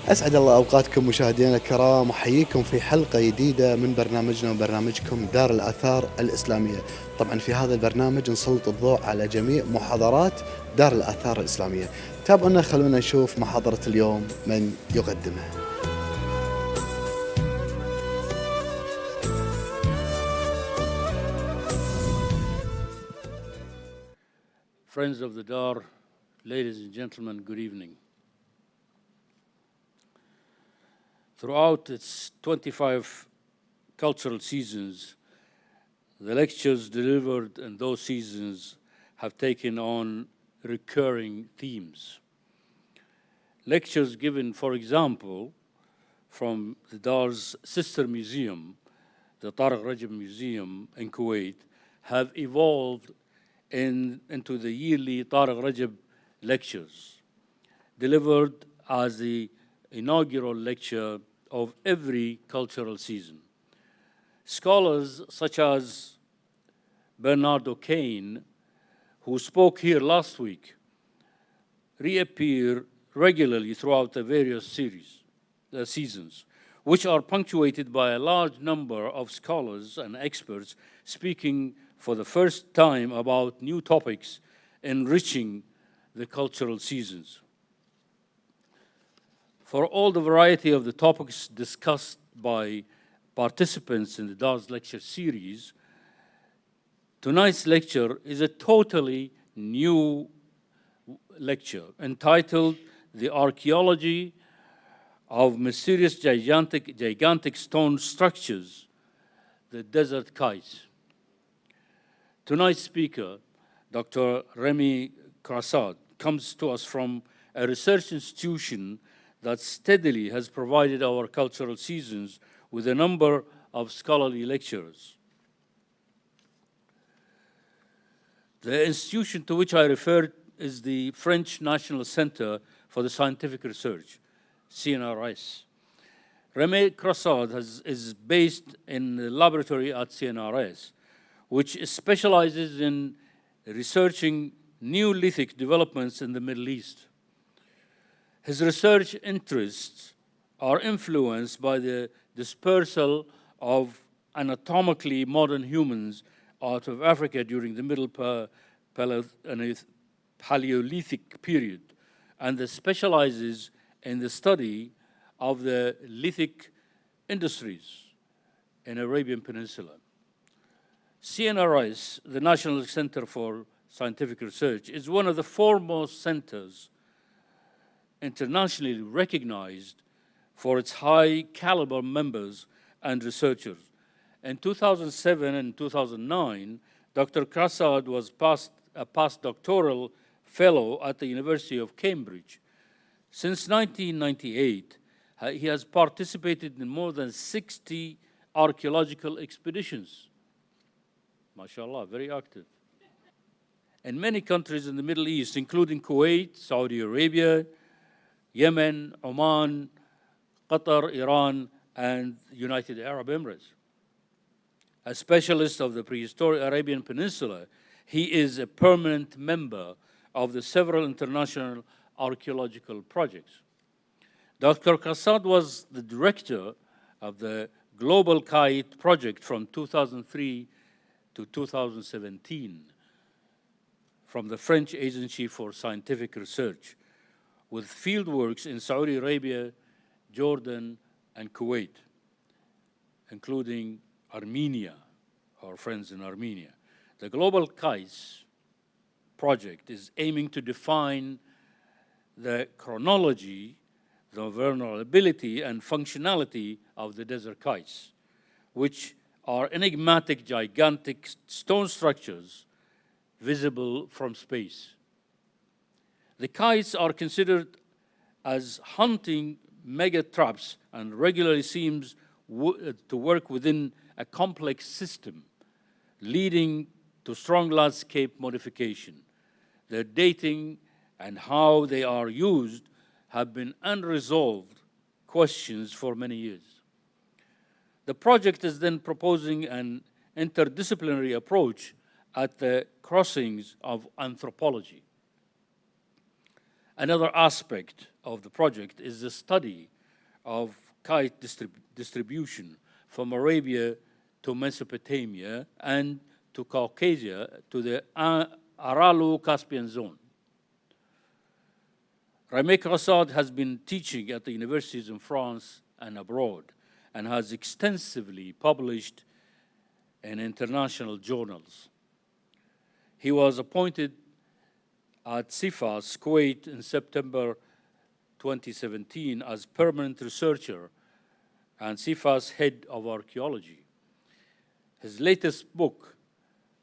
أسعد الله أوقاتكم مشاهدينا الكرام، وحييكم في حلقة جديدة من برنامجنا وبرنامجكم دار الآثار الإسلامية. طبعا في هذا البرنامج نسلط الضوء على جميع محاضرات دار الآثار الإسلامية. تابعونا، خلونا نشوف محاضرة اليوم من يقدمها. Friends of the Dar, ladies and gentlemen, good evening. Throughout its 25 cultural seasons, the lectures delivered in those seasons have taken on recurring themes. Lectures given, for example, from the Dar's sister museum, the Tariq Rajab Museum in Kuwait, have evolved into the yearly Tariq Rajab lectures, delivered as the inaugural lecture of every cultural season. Scholars such as Bernardo Kane, who spoke here last week, reappear regularly throughout the various seasons, which are punctuated by a large number of scholars and experts speaking for the first time about new topics enriching the cultural seasons. For all the variety of the topics discussed by participants in the Dar's lecture series, tonight's lecture is a totally new lecture entitled The Archaeology of Mysterious Gigantic Stone Structures, the Desert Kites. Tonight's speaker, Dr. Remy Krasad, comes to us from a research institution that steadily has provided our cultural seasons with a number of scholarly lecturers. The institution to which I refer is the French National Center for the Scientific Research, CNRS. Remy Krasad is based in the laboratory at CNRS, which specializes in researching Neolithic developments in the Middle East. His research interests are influenced by the dispersal of anatomically modern humans out of Africa during the Middle Paleolithic period, and specializes in the study of the lithic industries in Arabian Peninsula. CNRS, the National Center for Scientific Research, is one of the foremost centers internationally recognized for its high caliber members and researchers. In 2007 and 2009, Dr. Krasad was a postdoctoral fellow at the University of Cambridge. Since 1998, he has participated in more than 60 archaeological expeditions. MashaAllah, very active. In many countries in the Middle East, including Kuwait, Saudi Arabia, Yemen, Oman, Qatar, Iran, and United Arab Emirates. A specialist of the prehistoric Arabian Peninsula, he is a permanent member of the several international archaeological projects. Dr. Krasad was the director of the Global Kite project from 2003 to 2017 from the French Agency for Scientific Research, with fieldworks in Saudi Arabia, Jordan, and Kuwait, including Armenia, our friends in Armenia. The Global Kites project is aiming to define the chronology, the vulnerability, and functionality of the desert kites, which are enigmatic, gigantic stone structures visible from space. The kites are considered as hunting mega traps and regularly seems to work within a complex system, leading to strong landscape modification. Their dating and how they are used have been unresolved questions for many years. The project is then proposing an interdisciplinary approach at the crossings of anthropology, Another aspect of the project is the study of kite distribution from Arabia to Mesopotamia and to Caucasia to the Aralu-Caspian zone. Rmay Krassad has been teaching at the universities in France and abroad and has extensively published in international journals. He was appointed at CIFAS, Kuwait, in September 2017 as permanent researcher and CIFAS head of archaeology. His latest book,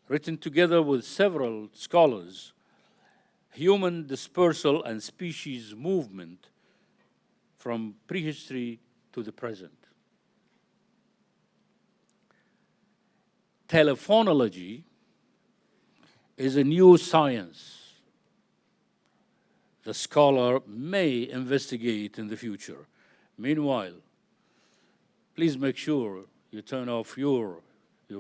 written together with several scholars, Human Dispersal and Species Movement from Prehistory to the Present. Telephonology is a new science the scholar may investigate in the future. Meanwhile, please make sure you turn off your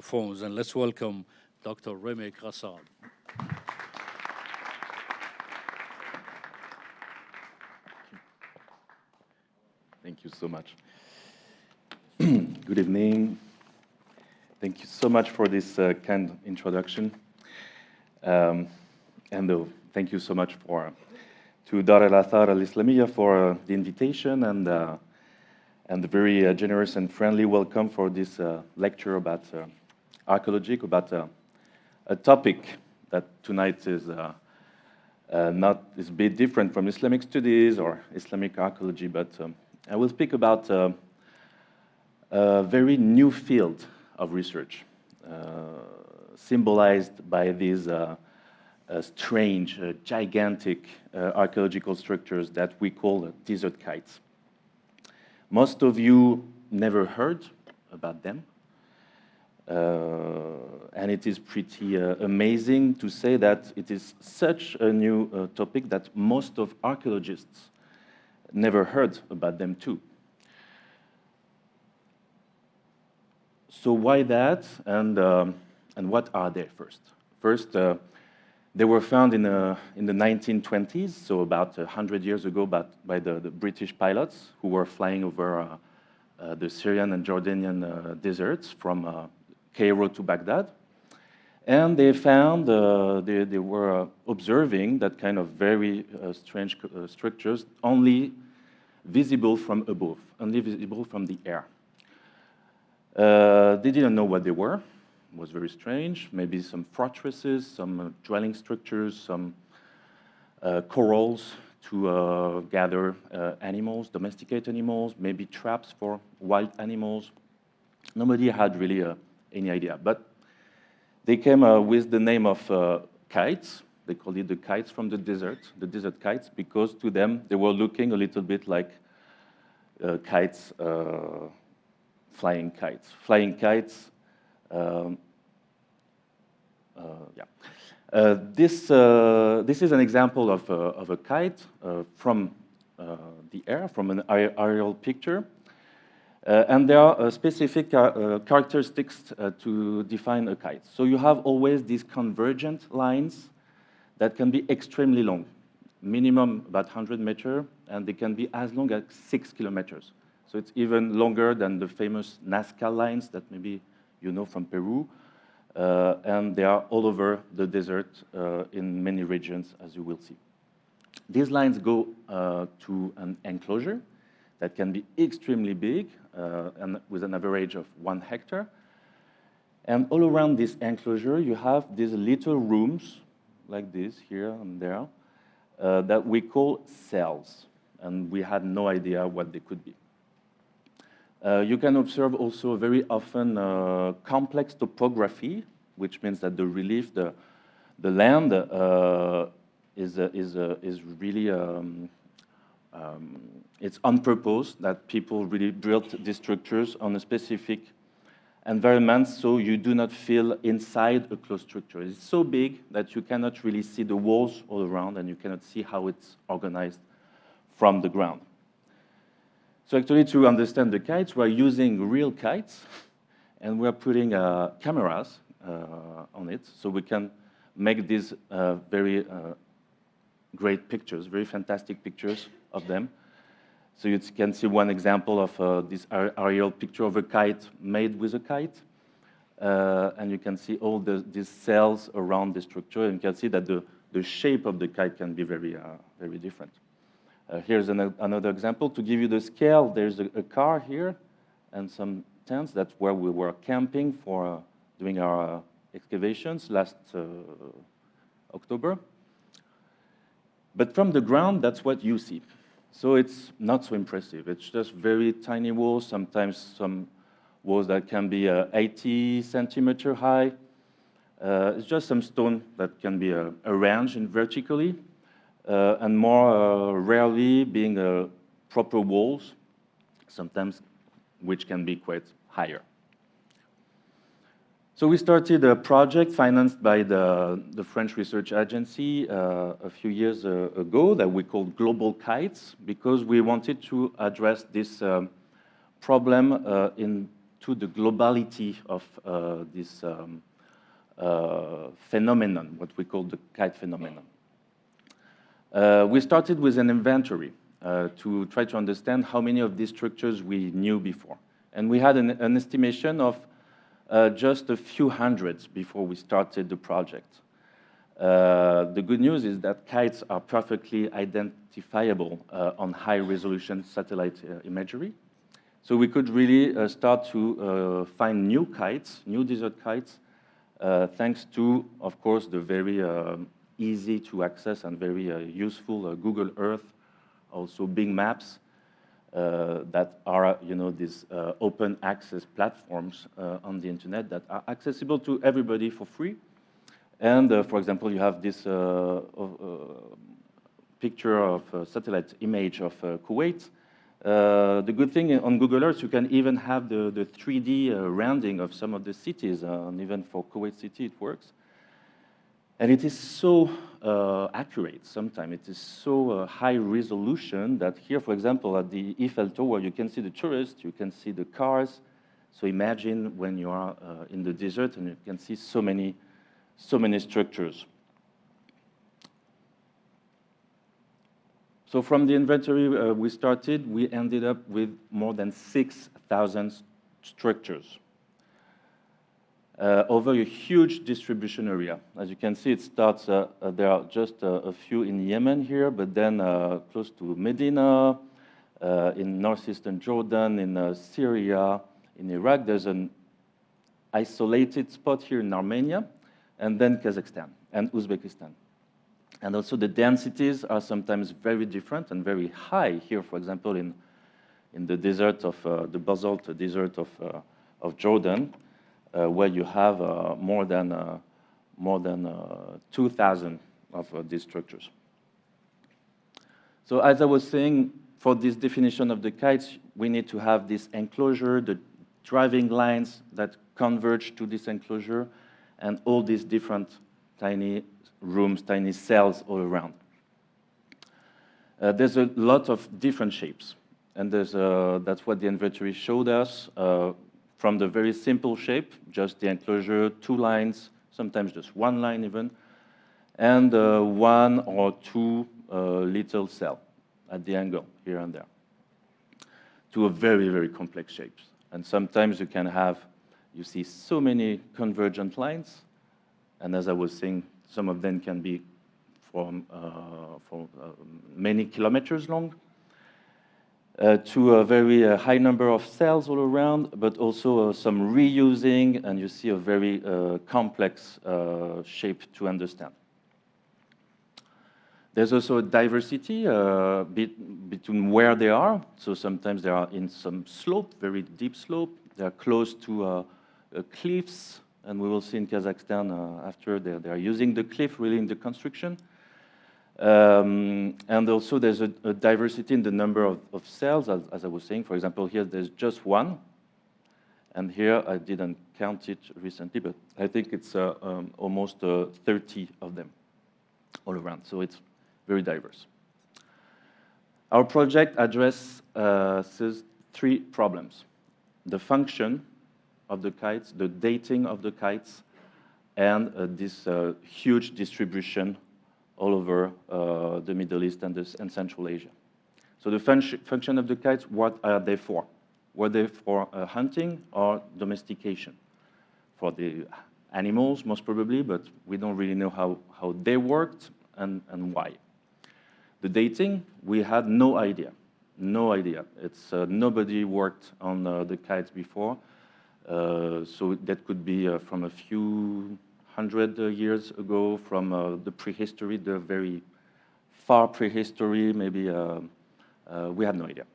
phones and let's welcome Dr. Rmay Krassad. Thank you so much. Good evening. Thank you so much for this kind introduction. And thank you so much to Dar al-Athar al-Islamiyya for the invitation and the very generous and friendly welcome for this lecture about archaeology, about a topic that tonight is a bit different from Islamic studies or Islamic archaeology, but I will speak about a very new field of research, symbolized by these strange, gigantic archaeological structures that we call desert kites. Most of you never heard about them, and it is pretty amazing to say that it is such a new topic that most of archaeologists never heard about them too. So why that, and what are they first? First, they were found in the 1920s, so about 100 years ago, by the British pilots who were flying over the Syrian and Jordanian deserts from Cairo to Baghdad. And they found, they were observing that kind of very strange structures only visible from above, only visible from the air. They didn't know what they were. It was very strange. Maybe some fortresses, some dwelling structures, some corrals to gather animals, domesticate animals, maybe traps for wild animals. Nobody had really any idea. But they came with the name of kites. They called it the kites from the desert kites, because to them they were looking a little bit like kites, flying kites. Flying kites, this is an example of a kite from the air, from an aerial picture. And there are specific characteristics to define a kite. So you have always these convergent lines that can be extremely long, minimum about 100 meters, and they can be as long as 6 kilometers. So it's even longer than the famous Nazca lines that maybe you know from Peru. And they are all over the desert in many regions, as you will see. These lines go to an enclosure that can be extremely big, and with an average of 1 hectare. And all around this enclosure, you have these little rooms, like this, here and there, that we call cells. And we had no idea what they could be. You can observe also very often complex topography, which means that the relief, the land is really, it's on purpose, that people really built these structures on a specific environment, so you do not feel inside a closed structure. It's so big that you cannot really see the walls all around, and you cannot see how it's organized from the ground. So actually, to understand the kites, we're using real kites, and we're putting cameras on it, so we can make these very great pictures, very fantastic pictures of them. So you can see one example of this aerial picture of a kite made with a kite. And you can see all these cells around the structure, and you can see that the shape of the kite can be very, very different. Here's another example. To give you the scale, there's a car here and some tents. That's where we were camping for doing our excavations last October. But from the ground, that's what you see. So it's not so impressive. It's just very tiny walls, sometimes some walls that can be 80 centimeter high. It's just some stone that can be arranged vertically, and more rarely being proper walls, sometimes which can be quite higher. So we started a project financed by the French research agency a few years ago that we called Global Kites, because we wanted to address this problem into the globality of this phenomenon, what we call the kite phenomenon. We started with an inventory to try to understand how many of these structures we knew before. And we had an estimation of just a few hundreds before we started the project. The good news is that kites are perfectly identifiable on high-resolution satellite imagery. So we could really start to find new kites, new desert kites, thanks to, of course, the very easy to access and very useful Google Earth, also Bing Maps, that are, these open access platforms on the internet that are accessible to everybody for free. And for example, you have this picture of a satellite image of Kuwait. The good thing on Google Earth, you can even have the 3D rendering of some of the cities, and even for Kuwait City, it works. And it is so accurate sometimes. It is so high resolution that here, for example, at the Eiffel Tower, you can see the tourists, you can see the cars. So imagine when you are in the desert and you can see so many structures. So from the inventory we started, we ended up with more than 6,000 structures over a huge distribution area. As you can see, it starts, there are just a few in Yemen here, but then close to Medina, in northeastern Jordan, in Syria, in Iraq. There's an isolated spot here in Armenia, and then Kazakhstan and Uzbekistan. And also the densities are sometimes very different and very high here, for example, in the desert of, the basalt desert of Jordan, where you have more than 2,000 of these structures. So as I was saying, for this definition of the kites, we need to have this enclosure, the driving lines that converge to this enclosure, and all these different tiny rooms, tiny cells all around. There's a lot of different shapes, and that's what the inventory showed us. From the very simple shape, just the enclosure, 2 lines, sometimes just 1 line even, and 1 or 2 little cell at the angle here and there, to a very, very complex shapes. And sometimes you see so many convergent lines, and as I was saying, some of them can be for many kilometers long, to a very high number of cells all around, but also some reusing, and you see a very complex shape to understand. There's also a diversity between where they are. So sometimes they are in some slope, very deep slope. They are close to cliffs, and we will see in Kazakhstan after they are using the cliff really in the construction. And also there's a diversity in the number of cells, as I was saying. For example, here there's just 1. And here I didn't count it recently, but I think it's almost 30 of them all around. So it's very diverse. Our project addresses 3 problems: the function of the kites, the dating of the kites, and this huge distribution all over the Middle East and Central Asia. So the function of the kites, what are they for? Were they for hunting or domestication? For the animals, most probably, but we don't really know how they worked and why. The dating, we had no idea. No idea. It's nobody worked on the kites before, so that could be from a few hundred years ago, from the prehistory, the very far prehistory, maybe we have no idea.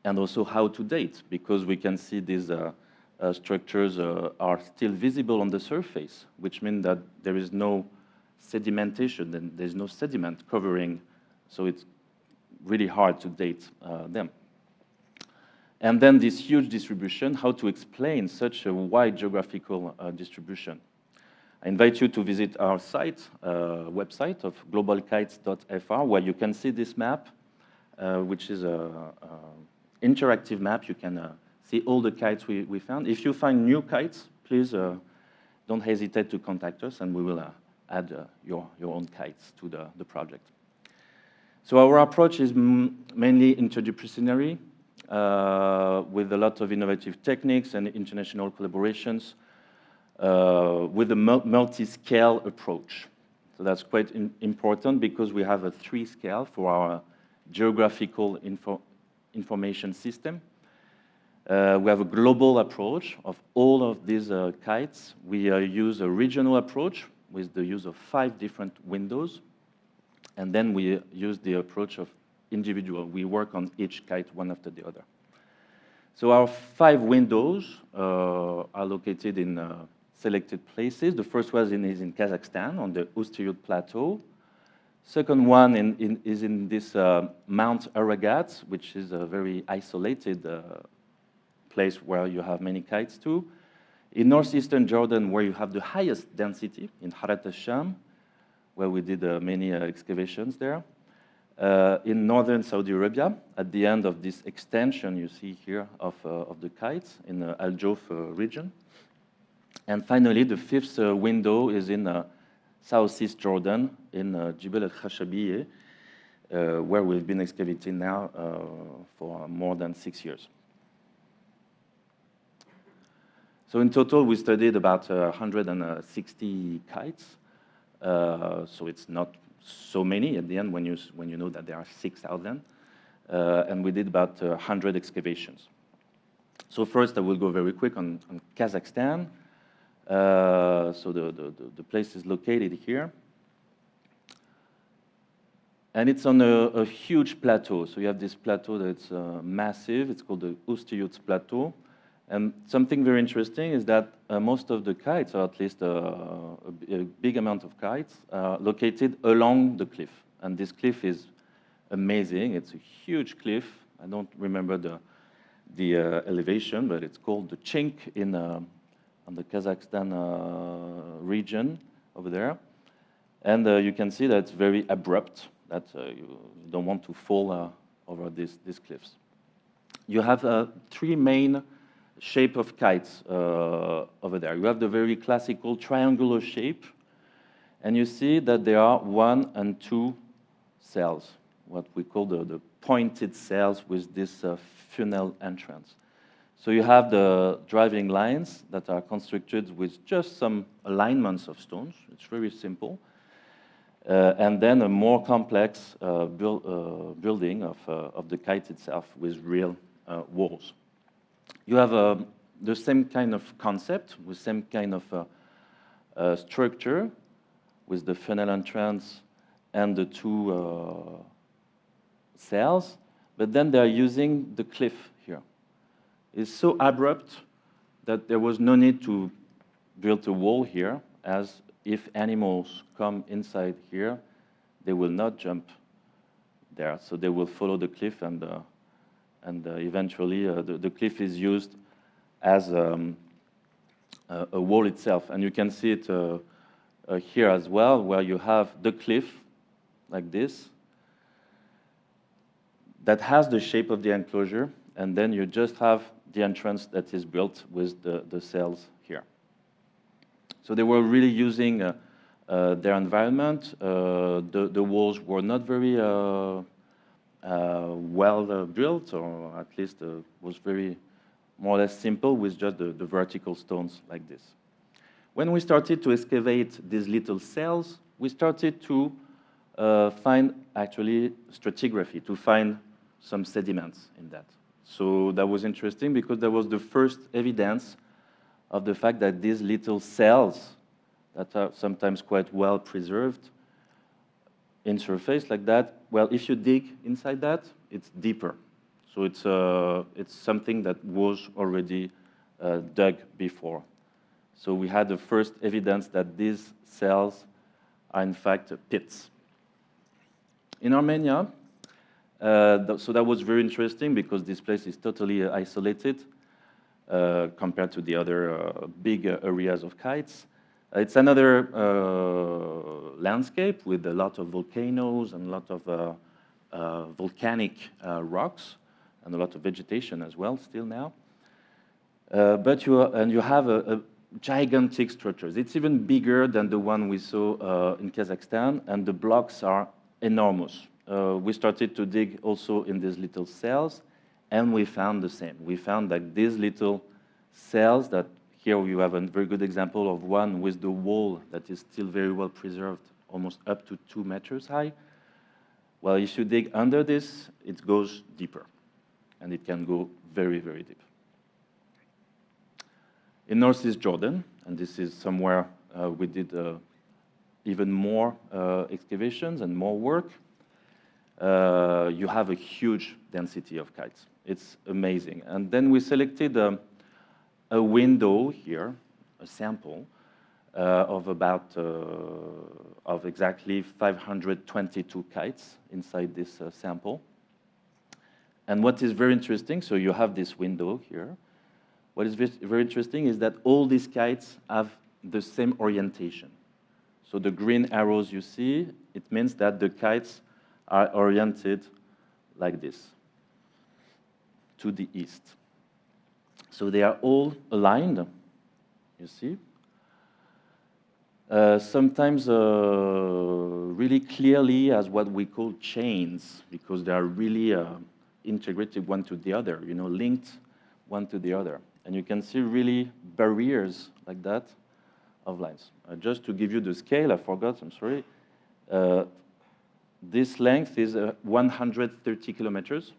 And also how to date, because we can see these structures are still visible on the surface, which means that there is no sedimentation, and there's no sediment covering, so it's really hard to date them. And then this huge distribution, how to explain such a wide geographical distribution. I invite you to visit our site, website of globalkites.fr, where you can see this map, which is an interactive map. You can see all the kites we found. If you find new kites, please don't hesitate to contact us, and we will add your own kites to the project. So our approach is mainly interdisciplinary, with a lot of innovative techniques and international collaborations, with a multi-scale approach. So that's quite important because we have a 3-scale for our geographical information system. We have a global approach of all of these kites. We use a regional approach with the use of 5 different windows. And then we use the approach of individual. We work on each kite one after the other. So our 5 windows are located in selected places. The first one is in Kazakhstan on the Ustiyut Plateau. Second one is in this Mount Aragat, which is a very isolated place where you have many kites too. In northeastern Jordan, where you have the highest density, in Harat al-Sham, where we did many excavations there. In northern Saudi Arabia, at the end of this extension you see here of the kites in the Al Jouf region. And finally, the 5th window is in southeast Jordan, in Jibal al-Khashabiyeh, where we've been excavating now for more than 6 years. So in total, we studied about 160 kites. So it's not so many at the end when you know that there are 6,000. And we did about 100 excavations. So first, I will go very quick on Kazakhstan. So the place is located here. And it's on a huge plateau. So you have this plateau that's massive. It's called the Ustiyut Plateau. And something very interesting is that most of the kites, or at least a big amount of kites, are located along the cliff. And this cliff is amazing. It's a huge cliff. I don't remember the elevation, but it's called the Chink on the Kazakhstan region over there. And you can see that it's very abrupt, that you don't want to fall over these cliffs. You have 3 main shape of kites over there. You have the very classical triangular shape, and you see that there are 1 and 2 cells, what we call the pointed cells with this funnel entrance. So you have the driving lines that are constructed with just some alignments of stones. It's very simple. And then a more complex building of the kite itself with real walls. You have the same kind of concept, with same kind of structure, with the funnel entrance and the 2 cells, but then they're using the cliff here. It's so abrupt that there was no need to build a wall here, as if animals come inside here, they will not jump there, so they will follow the cliff, and eventually the cliff is used as a wall itself. And you can see it here as well, where you have the cliff like this that has the shape of the enclosure, and then you just have the entrance that is built with the cells here. So they were really using their environment. The walls were not very well built, or at least was very more or less simple with just the vertical stones like this. When we started to excavate these little cells, we started to find actually stratigraphy, to find some sediments in that. So that was interesting because that was the first evidence of the fact that these little cells that are sometimes quite well preserved in surface like that, well, if you dig inside that, it's deeper. So it's something that was already dug before. So we had the first evidence that these cells are in fact pits. In Armenia, so that was very interesting because this place is totally isolated compared to the other big areas of kites. It's another landscape with a lot of volcanoes and a lot of volcanic rocks and a lot of vegetation as well still now. But you have a gigantic structures. It's even bigger than the one we saw in Kazakhstan, and the blocks are enormous. We started to dig also in these little cells, and we found the same. We found that these little cells, that here you have a very good example of one with the wall that is still very well preserved, almost up to 2 meters high. Well, if you dig under this, it goes deeper, and it can go very, very deep. In Northeast Jordan, and this is somewhere we did even more excavations and more work, you have a huge density of kites. It's amazing. And then we selected a window here, a sample, of exactly 522 kites inside this sample. And what is very interesting, so you have this window here. What is very interesting is that all these kites have the same orientation. So the green arrows you see, it means that the kites are oriented like this, to the east. So they are all aligned, you see. Sometimes really clearly as what we call chains, because they are really integrated one to the other, you know, linked one to the other. And you can see really barriers like that of lines. Just to give you the scale, I forgot, I'm sorry. This length is 130 kilometers,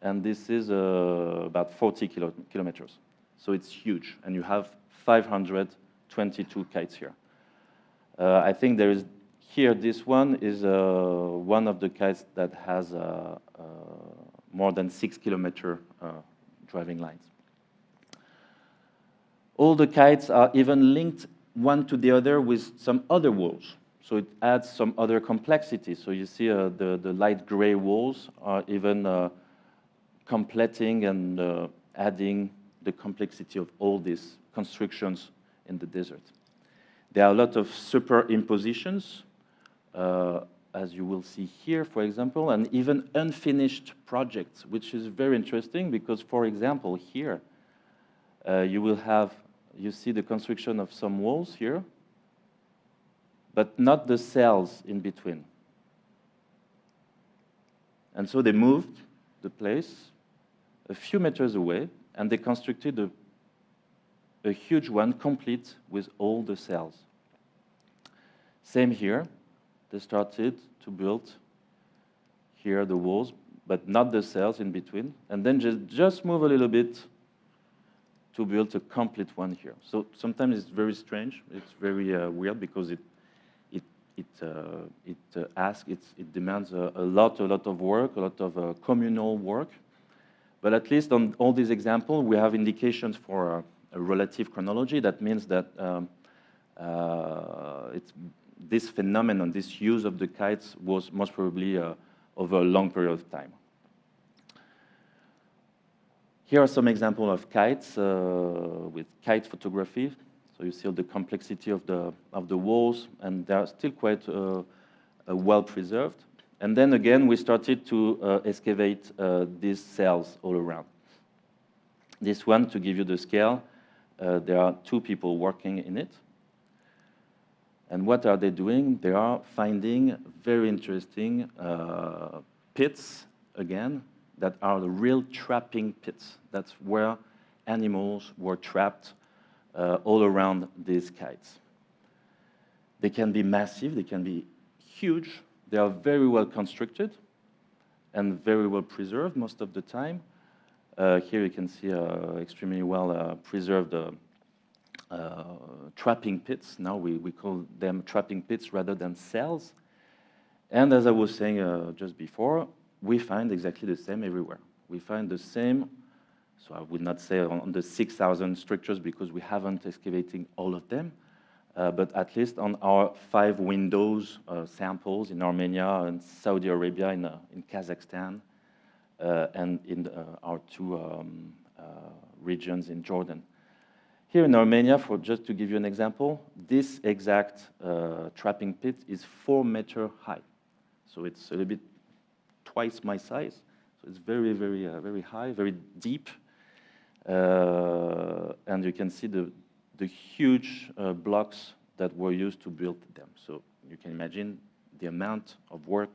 and this is about 40 kilometers. So it's huge, and you have 522 kites here. I think there is, here, this one is one of the kites that has more than 6 kilometer driving lines. All the kites are even linked one to the other with some other walls. So it adds some other complexity. So you see the light gray walls are even completing and adding the complexity of all these constructions in the desert. There are a lot of superimpositions, as you will see here, for example, and even unfinished projects, which is very interesting because, for example, here, you see the construction of some walls here, but not the cells in between. And so they moved the place a few meters away, and they constructed a huge one, complete with all the cells. Same here. They started to build here the walls, but not the cells in between, and then just move a little bit to build a complete one here. So sometimes it's very strange. It's very weird because it demands a lot of work, a lot of communal work. But at least on all these examples, we have indications for a relative chronology. That means that this phenomenon, this use of the kites, was most probably over a long period of time. Here are some examples of kites with kite photography. So you see the complexity of the walls, and they are still quite well preserved. And then again, we started to excavate these cells all around. This one, to give you the scale, there are 2 people working in it. And what are they doing? They are finding very interesting pits again, that are the real trapping pits. That's where animals were trapped all around these kites. They can be massive, they can be huge, they are very well constructed and very well preserved most of the time. Here you can see extremely well preserved trapping pits. Now we call them trapping pits rather than cells. And as I was saying just before, we find exactly the same everywhere. We find the same, so I would not say on the 6,000 structures because we haven't excavated all of them, but at least on our 5 windows samples in Armenia and Saudi Arabia, in Kazakhstan, and in our 2 regions in Jordan. Here in Armenia, just to give you an example, this exact trapping pit is 4 meters high. So it's a little bit twice my size. So it's very, very, very high, very deep. And you can see the huge blocks that were used to build them. So you can imagine the amount of work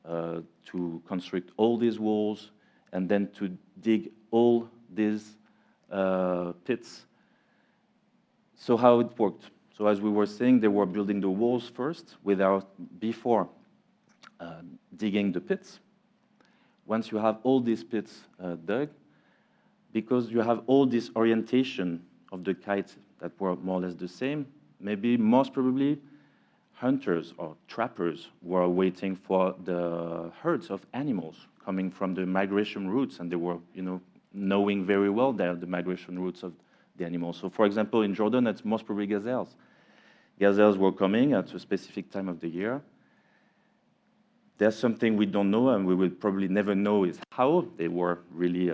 to construct all these walls and then to dig all these pits. So how it worked? So as we were saying, they were building the walls first before digging the pits. Once you have all these pits dug, because you have all this orientation of the kites that were more or less the same, maybe most probably hunters or trappers were waiting for the herds of animals coming from the migration routes, and they were, knowing very well the migration routes of the animals. So, for example, in Jordan, it's most probably gazelles. Gazelles were coming at a specific time of the year. There's something we don't know, and we will probably never know, is how they were really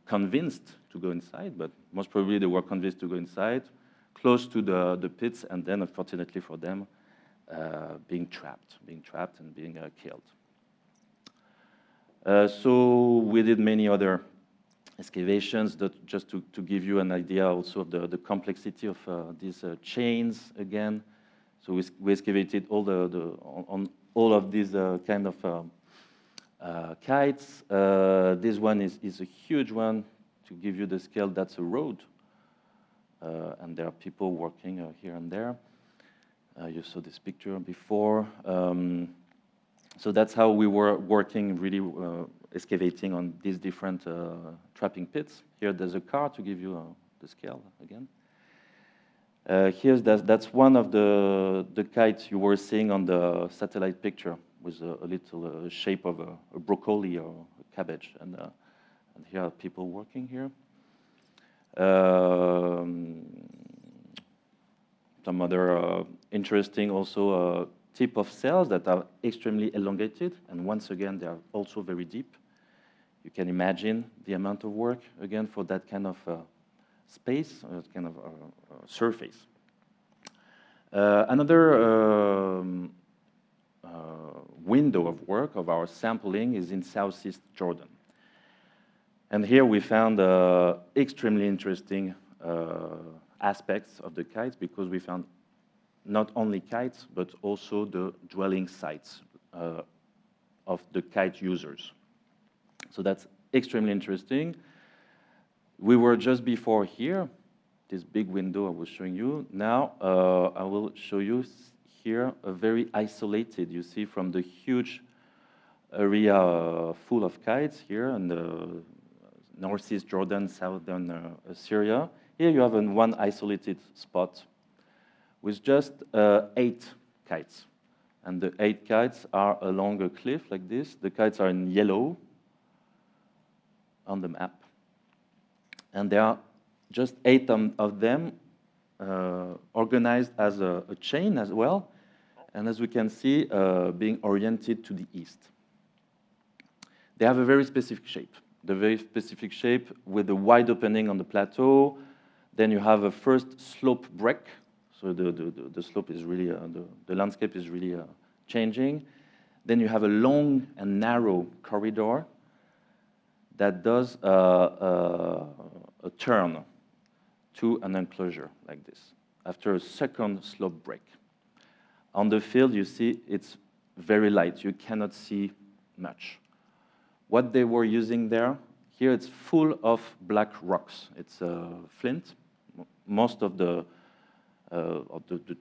convinced to go inside, but most probably they were convinced to go inside, close to the pits, and then, unfortunately for them, being trapped and being killed. So we did many other excavations just to give you an idea also of the complexity of these chains again. So we excavated on all of these kind of kites. This one is a huge one. To give you the scale, that's a road. And there are people working here and there. You saw this picture before. So that's how we were working, really excavating on these different trapping pits. Here there's a car to give you the scale again. That's one of the kites you were seeing on the satellite picture, with a little shape of a broccoli or a cabbage. And here are people working here. Some other interesting also tip of cells that are extremely elongated, and once again they are also very deep. You can imagine the amount of work again for that kind of space, kind of surface. Another window of work of our sampling is in southeast Jordan. And here we found extremely interesting aspects of the kites, because we found not only kites, but also the dwelling sites of the kite users. So that's extremely interesting. We were just before here, this big window I was showing you. Now I will show you here a very isolated, you see, from the huge area full of kites here in the northeast Jordan, southern Syria. Here you have one isolated spot with just 8 kites. And the 8 kites are along a cliff like this. The kites are in yellow on the map. And there are just 8 of them organized as a chain as well. And as we can see, being oriented to the east. They have a very specific shape. The very specific shape with a wide opening on the plateau. Then you have a first slope break. So the slope is really, the landscape is really changing. Then you have a long and narrow corridor that does a turn to an enclosure like this, after a second slope break. On the field, you see it's very light. You cannot see much. What they were using there, here it's full of black rocks. It's flint. Most of the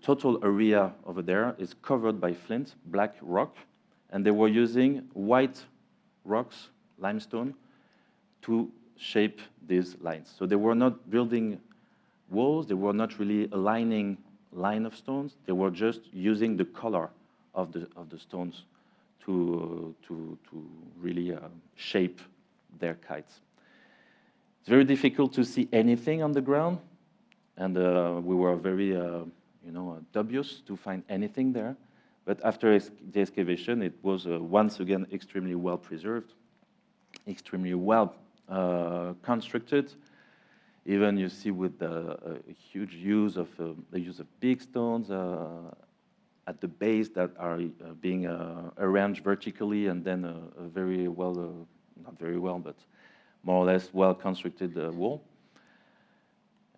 total area over there is covered by flint, black rock, and they were using white rocks, limestone, to shape these lines. So they were not building walls, they were not really aligning line of stones, they were just using the color of the stones to really shape their kites. It's very difficult to see anything on the ground, and we were very dubious to find anything there. But after the excavation, it was once again extremely well preserved, extremely well constructed. Even you see with the huge use of the use of big stones at the base that are being arranged vertically, and then a very well, not very well, but more or less well constructed wall.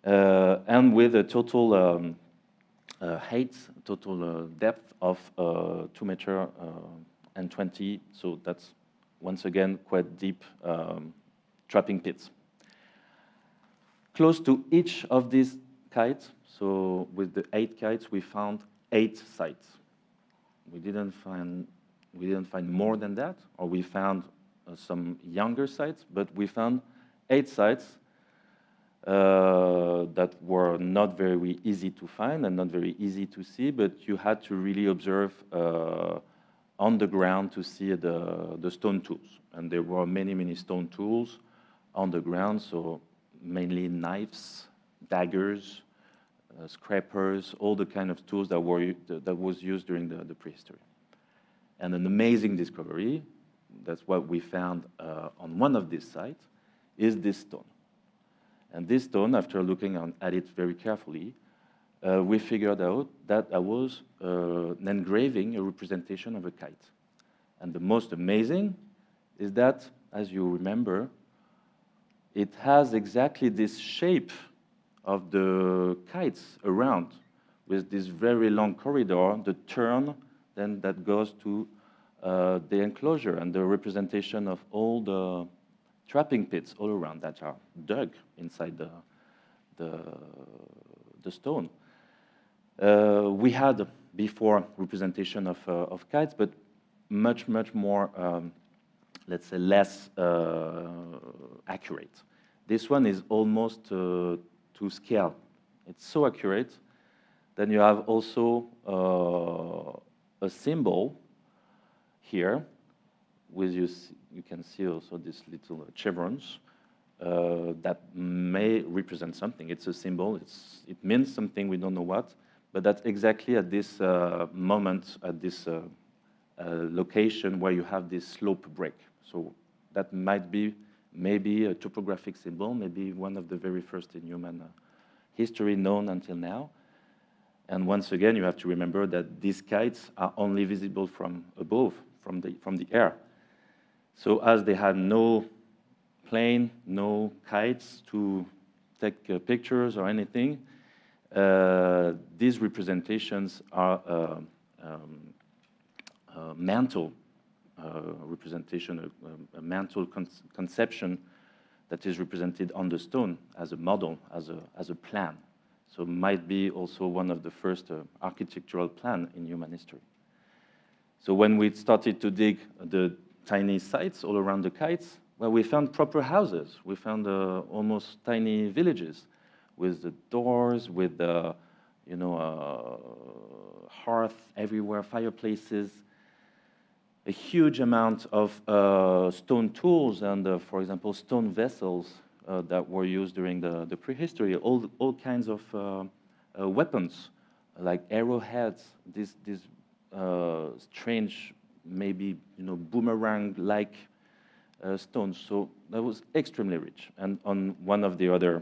And with a total height, total depth of 2 meters and 20, so that's once again quite deep trapping pits. Close to each of these kites, so with the 8 kites, we found 8 sites. We didn't find more than that, or we found some younger sites, but we found 8 sites that were not very easy to find and not very easy to see, but you had to really observe on the ground to see the stone tools. And there were many stone tools on the ground, so mainly knives, daggers, scrapers, all the kind of tools that was used during the prehistory. And an amazing discovery, that's what we found on one of these sites, is this stone. And this stone, after looking at it very carefully, we figured out that that was an engraving, a representation of a kite. And the most amazing is that, as you remember, it has exactly this shape of the kites around, with this very long corridor, the turn then that goes to the enclosure, and the representation of all the trapping pits all around that are dug inside the stone. We had before representation of kites, but much more, let's say, less accurate. This one is almost to scale. It's so accurate. Then you have also a symbol here, with you can see also these little chevrons that may represent something. It's a symbol. It means something. We don't know what, but that's exactly at this moment, at this location where you have this slope break. So that might be maybe a topographic symbol, maybe one of the very first in human history known until now. And once again, you have to remember that these kites are only visible from above, from the air. So as they had no plane, no kites to take pictures or anything, these representations are mental representation, a mental conception that is represented on the stone as a model, as a plan. So it might be also one of the first architectural plan in human history. So when we started to dig the tiny sites all around the kites, well, we found proper houses. We found almost tiny villages with the doors, with the hearth everywhere, fireplaces, a huge amount of stone tools and, for example, stone vessels that were used during the prehistory, all kinds of weapons, like arrowheads, these strange, maybe boomerang-like stones. So that was extremely rich. And on one of the other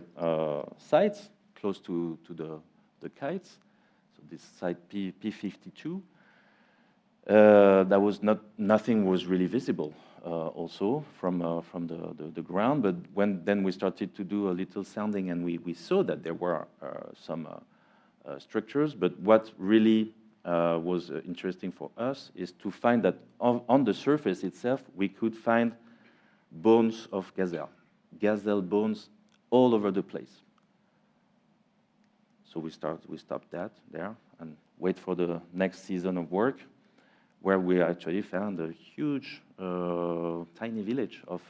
sites, close to the kites, so this site P52, that was nothing was really visible also from the ground. But then we started to do a little sounding, and we saw that there were some structures. But what really was interesting for us is to find that on the surface itself, we could find bones of gazelle bones all over the place. So we stopped that there and wait for the next season of work, where we actually found a huge, tiny village of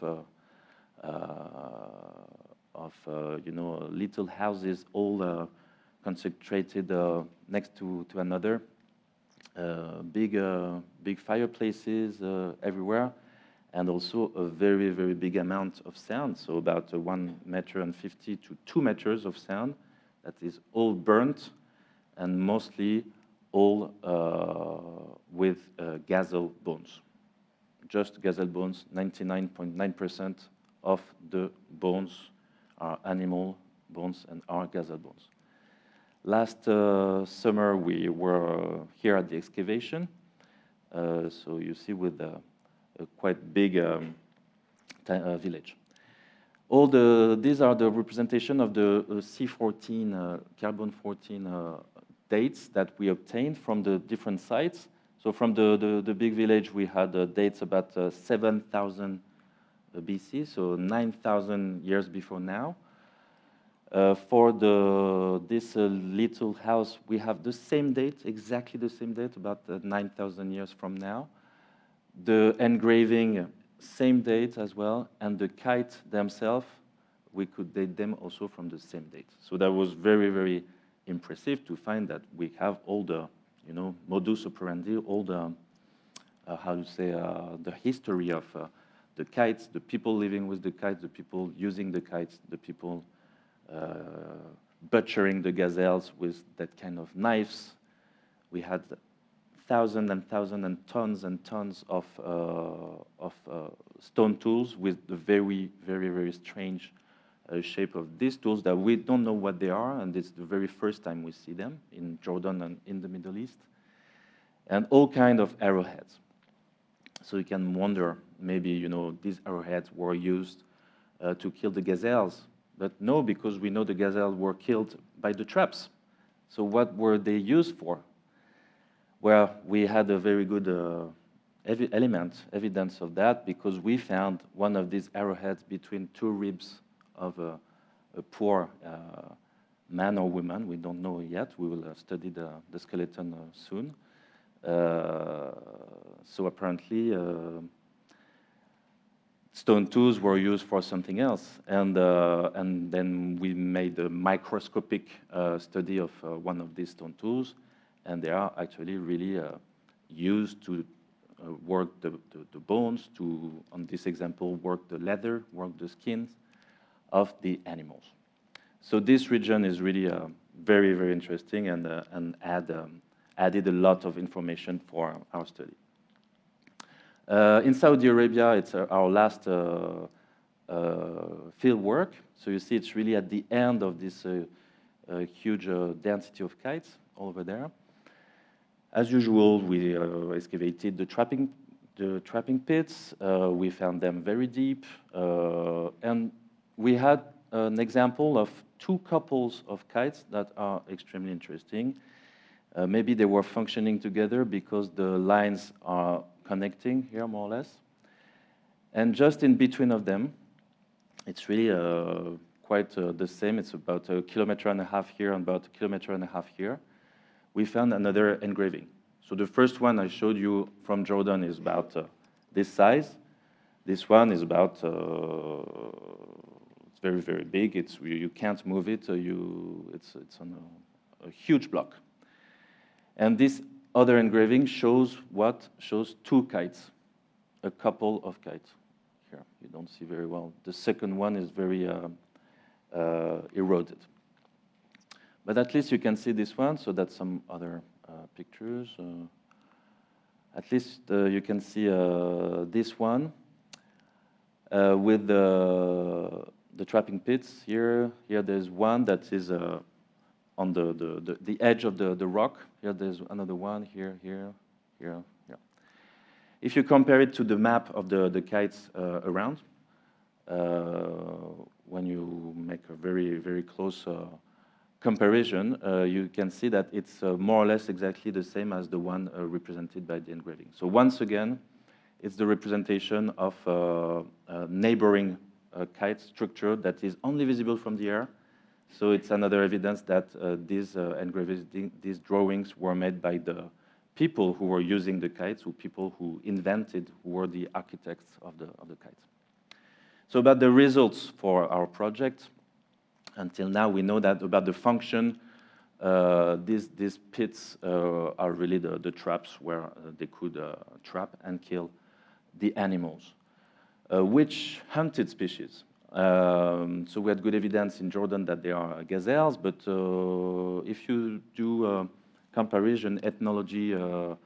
little houses, all concentrated next to another. Big fireplaces everywhere, and also a very, very big amount of sound. So about 1.50 meters to 2 meters of sound that is all burnt, and mostly all with gazelle bones. Just gazelle bones, 99.9% of the bones are animal bones and are gazelle bones. Last summer, we were here at the excavation. So you see with a quite big village. These are the representation of the C14, carbon-14 dates that we obtained from the different sites. So from the big village, we had dates about 7,000 BC, so 9,000 years before now. For this little house, we have the same date, exactly the same date, about 9,000 years from now. The engraving, same date as well, and the kite themselves, we could date them also from the same date. So that was very, very impressive to find that we have all the, modus operandi, all the, the history of the kites, the people living with the kites, the people using the kites, the people butchering the gazelles with that kind of knives. We had thousands and thousands and tons of stone tools with the very, very, very strange shape of these tools that we don't know what they are, and it's the very first time we see them in Jordan and in the Middle East. And all kinds of arrowheads. So you can wonder, maybe, these arrowheads were used to kill the gazelles. But no, because we know the gazelles were killed by the traps. So what were they used for? Well, we had a very good evidence of that, because we found one of these arrowheads between two ribs of a poor man or woman. We don't know yet. We will study the skeleton soon. So apparently, stone tools were used for something else, and then we made a microscopic study of one of these stone tools, and they are actually really used to work the bones, to, on this example, work the leather, work the skins of the animals. So this region is really very, very interesting, and added a lot of information for our study. In Saudi Arabia, it's our last field work. So you see it's really at the end of this huge density of kites all over there. As usual, we excavated the trapping pits. We found them very deep. And we had an example of two couples of kites that are extremely interesting. Maybe they were functioning together because the lines are connecting here, more or less. And just in between of them, it's really quite the same. It's about 1.5 kilometers here and about 1.5 kilometers here. We found another engraving. So the first one I showed you from Jordan is about this size. This one is about, it's very, very big. You can't move it. It's on a huge block. And this other engraving shows what? Shows two kites, a couple of kites. Here, you don't see very well. The second one is very eroded. But at least you can see this one, so that's some other pictures. At least you can see this one with the trapping pits. Here there's one that is on the edge of the rock. Here there's another one, here. If you compare it to the map of the kites around, when you make a very, very close comparison, you can see that it's more or less exactly the same as the one represented by the engraving. So once again, it's the representation of a neighboring kite structure that is only visible from the air. So it's another evidence that these engravings, these drawings were made by the people who were using the kites, who people who invented, who were the architects of the kites. So about the results for our project, until now we know that about the function, these pits are really the traps where they could trap and kill the animals. Which hunted species? So we had good evidence in Jordan that they are gazelles, but if you do comparison, ethnological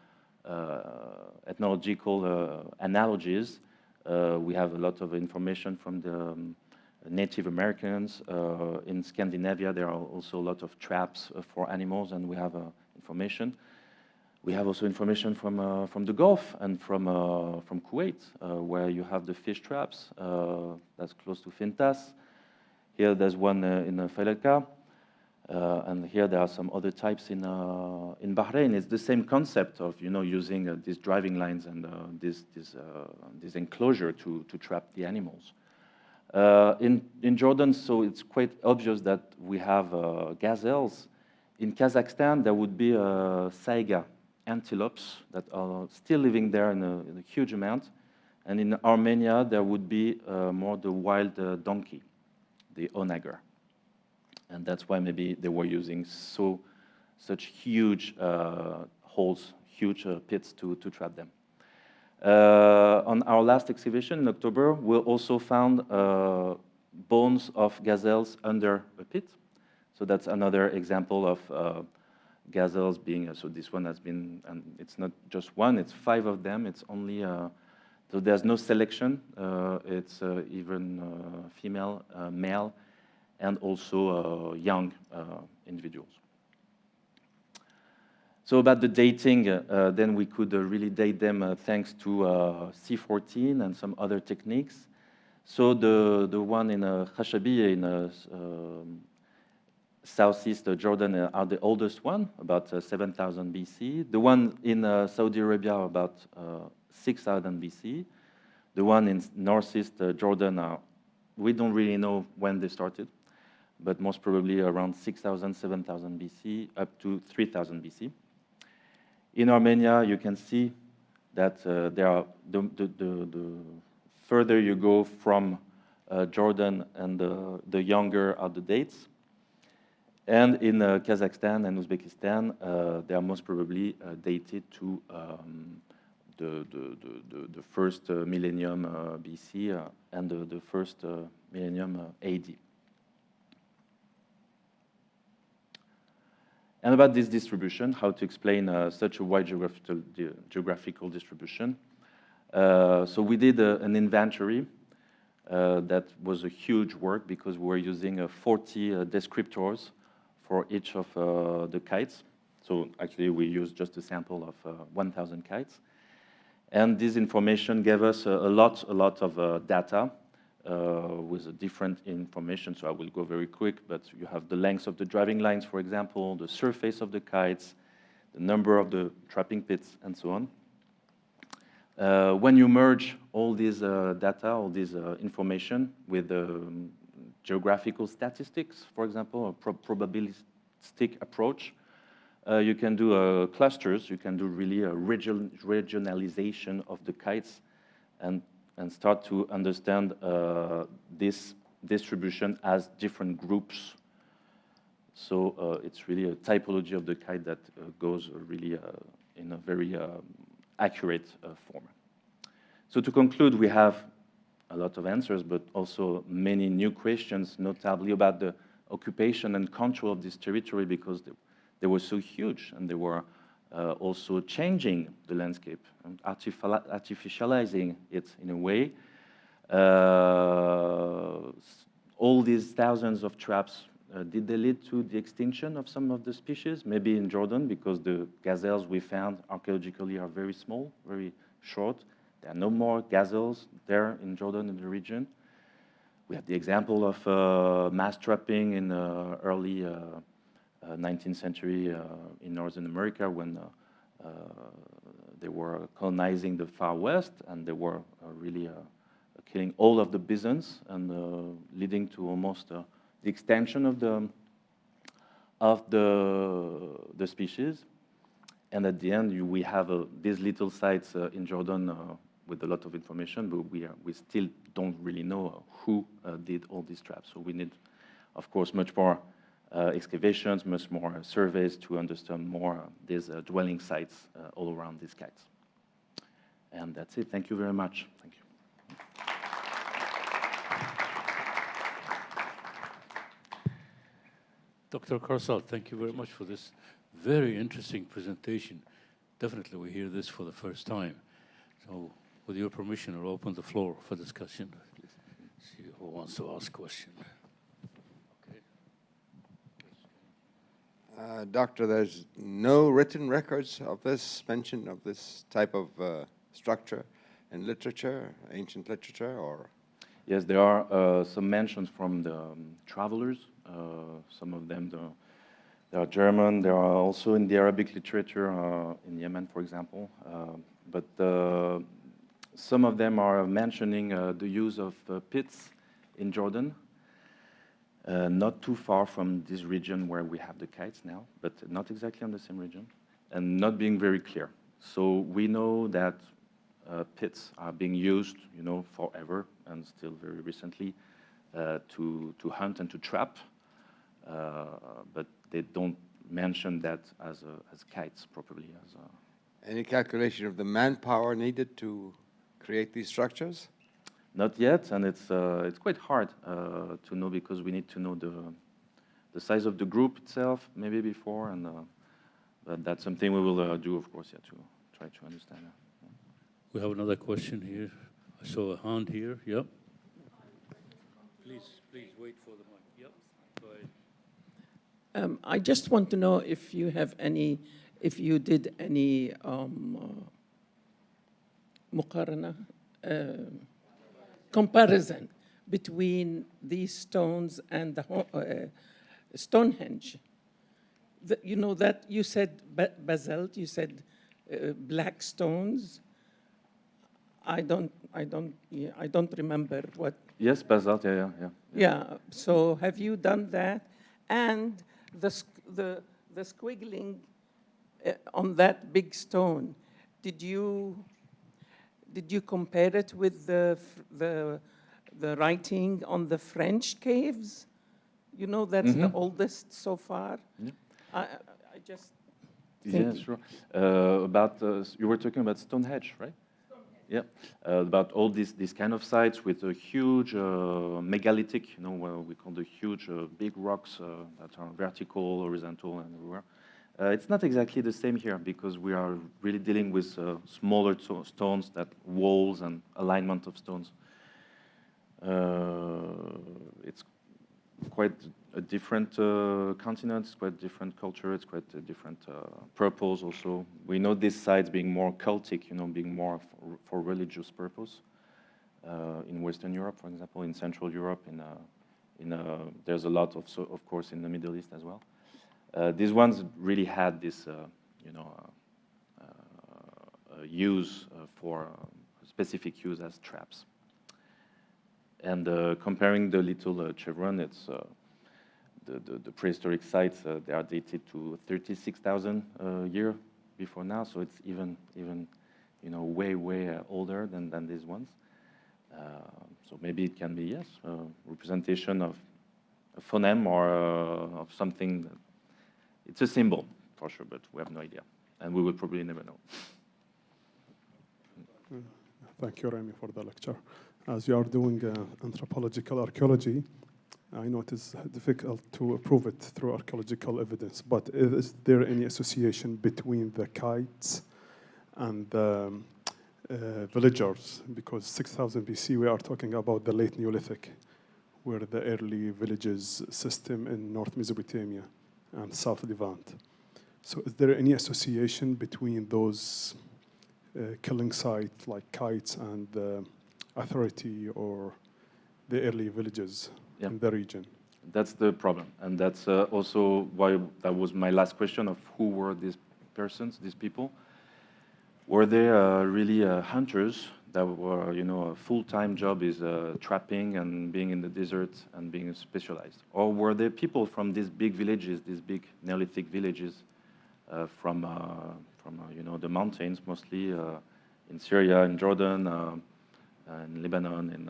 analogies, we have a lot of information from the Native Americans. In Scandinavia, there are also a lot of traps for animals, and we have information. We have also information from the Gulf and from Kuwait, where you have the fish traps. That's close to Fintas. Here, there's one in Failaka. And here there are some other types in Bahrain. It's the same concept of using these driving lines and this enclosure to trap the animals. In Jordan, so it's quite obvious that we have gazelles. In Kazakhstan, there would be saiga antelopes that are still living there in a huge amount. And in Armenia, there would be more the wild donkey, the onager. And that's why maybe they were using such huge holes, huge pits to trap them. On our last exhibition in October, we also found bones of gazelles under a pit. So that's another example of gazelles being, so this one has been, and it's not just one, it's 5 of them. It's only, so there's no selection. It's even female, male, and also young individuals. So about the dating, then we could really date them thanks to C14 and some other techniques. So the one in Khashabiyya in southeast Jordan are the oldest one, about 7,000 BC. The one in Saudi Arabia about 6,000 BC. The one in northeast Jordan, we don't really know when they started, but most probably around 6,000, 7,000 BC, up to 3,000 BC. In Armenia, you can see that there are the further you go from Jordan, and the younger are the dates. And in Kazakhstan and Uzbekistan, they are most probably dated to the first millennium BC and the first millennium AD. And about this distribution, how to explain such a wide geographical distribution. So we did an inventory that was a huge work because we were using 40 descriptors for each of the kites. So actually we used just a sample of 1,000 kites. And this information gave us a lot of data with different information. So I will go very quick, but you have the length of the driving lines, for example, the surface of the kites, the number of the trapping pits, and so on. When you merge all these data, all this information with geographical statistics, for example, a probabilistic approach, you can do clusters, you can do really a regionalization of the kites and start to understand this distribution as different groups. So it's really a typology of the kite that goes really in a very accurate form. So to conclude, we have a lot of answers, but also many new questions, notably about the occupation and control of this territory, because they were so huge, and they were also changing the landscape and artificializing it in a way. All these thousands of traps, did they lead to the extinction of some of the species? Maybe in Jordan, because the gazelles we found archaeologically are very small, very short. There are no more gazelles there in Jordan, in the region. We have the example of mass trapping in early 19th century in Northern America when they were colonizing the far west, and they were really killing all of the bisons and leading to almost the extinction of the species. And at the end, we have these little sites in Jordan with a lot of information, but we still don't really know who did all these traps. So we need, of course, much more excavations, much more surveys to understand more these dwelling sites all around these kites. And that's it. Thank you very much. Thank you. Dr. Karsal, thank you very much for this very interesting presentation. Definitely we hear this for the first time. So with your permission, I'll open the floor for discussion. See who wants to ask a question. Doctor, there's no written records of this mention of this type of structure in literature, ancient literature, or? Yes, there are some mentions from the travelers. Some of them they are German. There are also in the Arabic literature in Yemen, for example. But some of them are mentioning the use of pits in Jordan. Not too far from this region where we have the kites now, but not exactly on the same region, and not being very clear. So we know that pits are being used, forever and still very recently to hunt and to trap, but they don't mention that as kites properly. Any calculation of the manpower needed to create these structures? Not yet, and it's quite hard to know because we need to know the size of the group itself, maybe before, and but that's something we will do, of course, to try to understand. We have another question here. I saw a hand here. Yep. Please wait for the mic. Yep. Go ahead. I just want to know if you did any muqarana, comparison between these stones and the Stonehenge. That you said basalt, you said black stones. I don't remember what. Yes, basalt. Yeah. Yeah. So have you done that? And the squiggling on that big stone, did you compare it with the writing on the French caves? That's the oldest so far. Yeah. I just Yeah, sure. About you were talking about Stonehenge, right? Yeah, about all these kind of sites with a huge megalithic, what we call the huge big rocks that are vertical, horizontal, and everywhere. It's not exactly the same here because we are really dealing with smaller stones, that walls and alignment of stones. It's quite a different continent, it's quite a different culture, it's quite a different purpose also. We know these sites being more cultic, being more for religious purpose. In Western Europe, for example, in Central Europe, there's a lot of course, in the Middle East as well. These ones really had this, use for specific use as traps. And comparing the little chevron, it's the prehistoric sites. They are dated to 36,000 years before now, so it's even way older than these ones. So maybe it can be, yes, a representation of a phoneme or of something. It's a symbol for sure, but we have no idea, and we will probably never know. Thank you, Remy, for the lecture. As you are doing anthropological archaeology, I know it is difficult to prove it through archaeological evidence, but is there any association between the kites and the villagers? Because 6000 BC, we are talking about the late Neolithic, where the early villages system in North Mesopotamia and South Levant. So is there any association between those killing sites like kites and the authority or the early villages in the region? That's the problem, and that's also why that was my last question of who were these persons, these people. Were they really hunters that were, a full-time job is trapping and being in the desert and being specialized? Or were they people from these big villages, these big Neolithic villages from the mountains, mostly in Syria, in Jordan, in Lebanon, in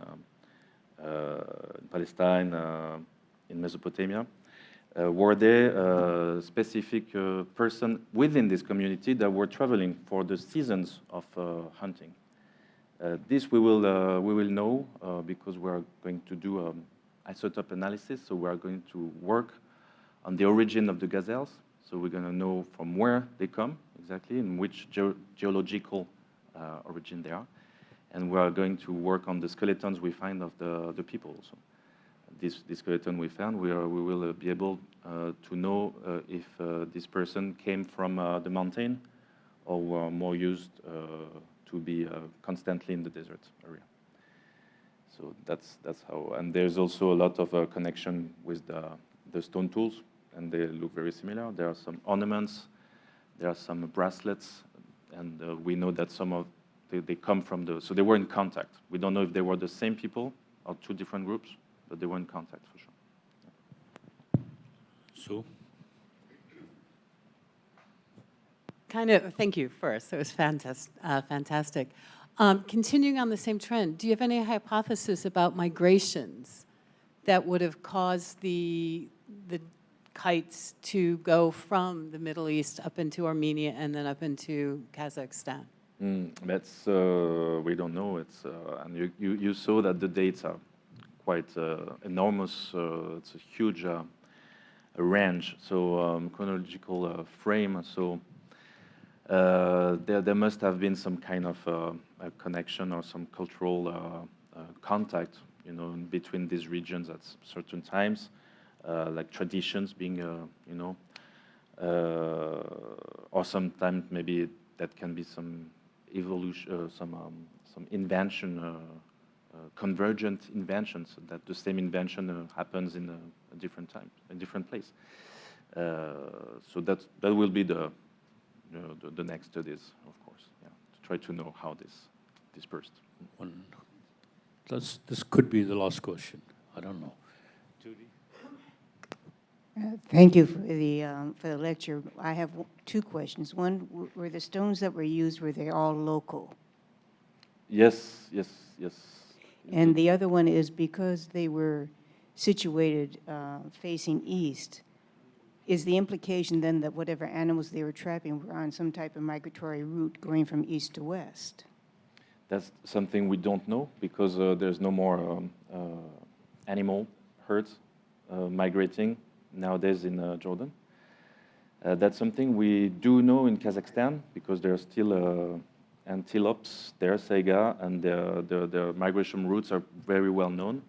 Palestine, in Mesopotamia? Were there specific person within this community that were traveling for the seasons of hunting? This we will know because we are going to do isotope analysis. So we are going to work on the origin of the gazelles. So we're going to know from where they come exactly and which geological origin they are. And we are going to work on the skeletons we find of the people also. This skeleton we found, we will be able to know if this person came from the mountain or were more used to be constantly in the desert area. So that's how. And there's also a lot of connection with the stone tools, and they look very similar. There are some ornaments, there are some bracelets, and we know that some of they come from so they were in contact. We don't know if they were the same people or two different groups, but they were in contact for sure. So, Thank you first. It was fantastic. Continuing on the same trend, do you have any hypothesis about migrations that would have caused the kites to go from the Middle East up into Armenia and then up into Kazakhstan? That's we don't know. It's and you saw that the dates are quite enormous. It's a huge range. So chronological frame. So there must have been some kind of a connection or some cultural contact, between these regions at certain times, like traditions being, or sometimes maybe that can be some evolution, some invention, convergent inventions, that the same invention happens in a different time, a different place. So that will be the next studies, of course, to try to know how this dispersed. This could be the last question. I don't know. Judy? Thank you for the lecture. I have two questions. One, were the stones that were used, were they all local? Yes. And the other one is because they were situated facing east, is the implication then that whatever animals they were trapping were on some type of migratory route going from east to west? That's something we don't know because there's no more animal herds migrating nowadays in Jordan. That's something we do know in Kazakhstan because there are still antelopes there, saiga, and the migration routes are very well known.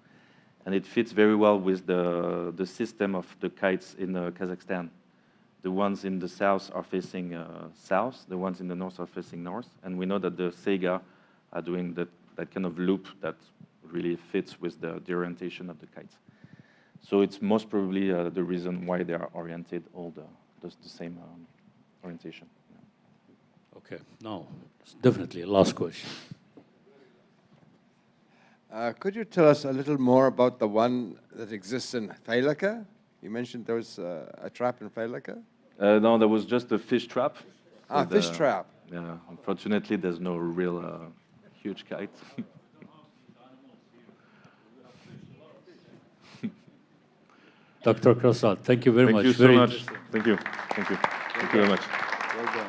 And it fits very well with the system of the kites in Kazakhstan. The ones in the south are facing south, the ones in the north are facing north. And we know that the saiga are doing that kind of loop that really fits with the orientation of the kites. So it's most probably the reason why they are oriented all the same orientation. Okay, now, it's definitely a last question. Could you tell us a little more about the one that exists in Failaka? You mentioned there was a trap in Failaka? No, there was just a fish trap. Fish trap. Yeah, unfortunately, there's no real huge kite. Dr. Krasad, thank you very much. Thank you so much. Thank you. Thank you. Thank you very much. Well done.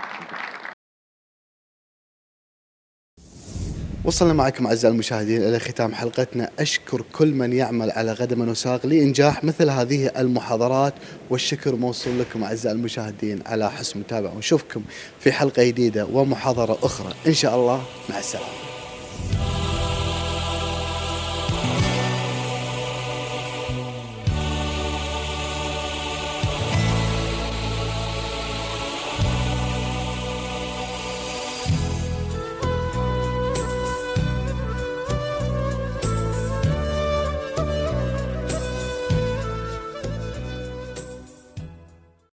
وصلنا معكم أعزائي المشاهدين إلى ختام حلقتنا. أشكر كل من يعمل على قدم وساق لإنجاح مثل هذه المحاضرات، والشكر موصول لكم أعزائي المشاهدين على حسن المتابعة، ونشوفكم في حلقة جديدة ومحاضرة أخرى إن شاء الله. مع السلامة.